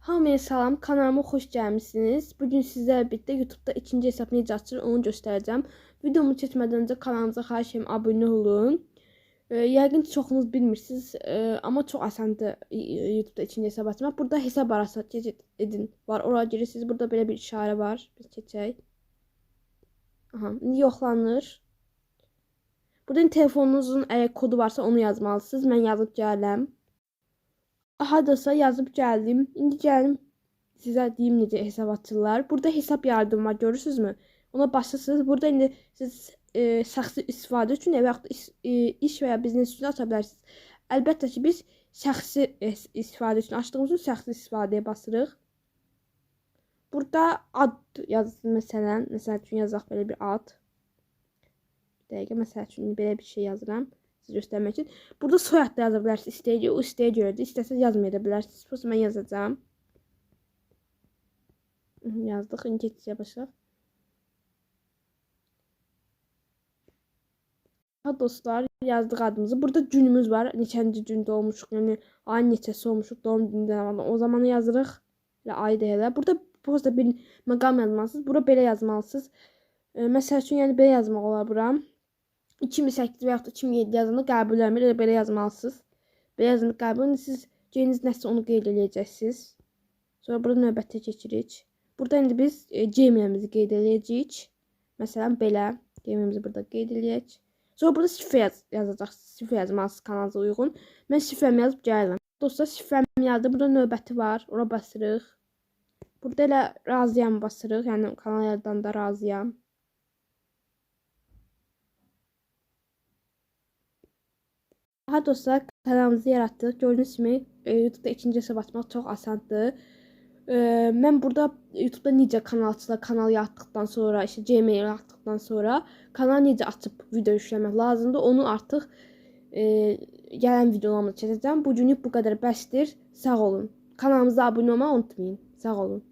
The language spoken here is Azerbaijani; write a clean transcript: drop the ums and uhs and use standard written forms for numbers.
Hamıya salam, kanalıma xoş gəlmisiniz. Bugün sizlərlə birlikdə YouTube'da ikinci hesab necə açılır onu göstərəcəm. Videomu keçmədən öncə kanalımıza xahiş edirəm abunə olun. Yəqin ki çoxunuz bilmirsiniz, amma çox asandır YouTube'da ikinci hesab açmaq. Burada hesab arası edin var. Oraya girirsiniz. Burada belə bir işarə var. Biz keçək. Aha, indi yoxlanır. Burada telefonunuzun əgər kodu varsa onu yazmalısınız. Mən yazıb gələm. Aha da yazıb gəldim. İndi gəlim sizə deyim necə hesab açırlar. Burada hesab yardımı var, görürsünüzmü? Ona basırsınız. Burada indi siz şəxsi istifadə üçün və yaxud iş və ya biznes üçün aça bilərsiniz. Əlbəttə ki biz şəxsi istifadə üçün açdığımız üçün şəxsi istifadəyə basırıq. Burada ad yazılsın məsələn. Məsəl üçün yazaq belə bir ad. Bir dəqiqə məsəl üçün belə bir şey yazıram. Göstermek için. Burada soyad da yazabilirsiniz. İstəyə, o isteğe göredir. İstəsəz yazmaya da bilərsiniz. Prosta mən yazacağım. Yazdık. İndi keçiyə başlayaq. Ha dostlar, yazdıq adımızı. Burada günümüz var. Neçənci gündə olmuşuq. Yəni ayın neçəsi olmuşuq. Doğum gündən o zamanı yazırıq. Elə ay deyirlər. Burada prosta bir məqam yazmalısınız. Bura belə yazmalısınız. Məsəl üçün yəni belə yazmaq olar bura. 2008 və yaxud 2007 yazanda qəbul eləmir, elə belə yazmalısınız. Belə yazanda qəbul, siz G-niz nəsə onu qeyd eləyəcəksiniz. Sonra burada növbətə keçirik. Burada indi biz Gmailimizi qeyd eləyəcəyik. Məsələn belə Gmailimizi burada qeyd eləyək. Sonra burada şifrə yazacaqsınız. Şifrə yazmalısınız kanalınıza uyğun. Mən şifrəmi yazıb gəlirəm. Dostlar şifrəmi yazdım. Burada növbəti var. Ora basırıq. Burada elə razıyam basırıq. Yəni kanal yaradanda razıyam. Aha dostlar, kanalımızı yaratdıq. Gördüyünüz kimi YouTube'da ikinci hesab açmaq çox asandır. Mən burada YouTube'da necə kanal açılır, kanal yaratdıqdan sonra, işte Gmail yaratdıqdan sonra kanal necə açıb video yükləmək lazımdır. Onu artıq gələn videolarımda çəkəcəm. Bugünlük bu qədər bəsdir. Sağ olun. Kanalımıza abunə olmayı unutmayın. Sağ olun.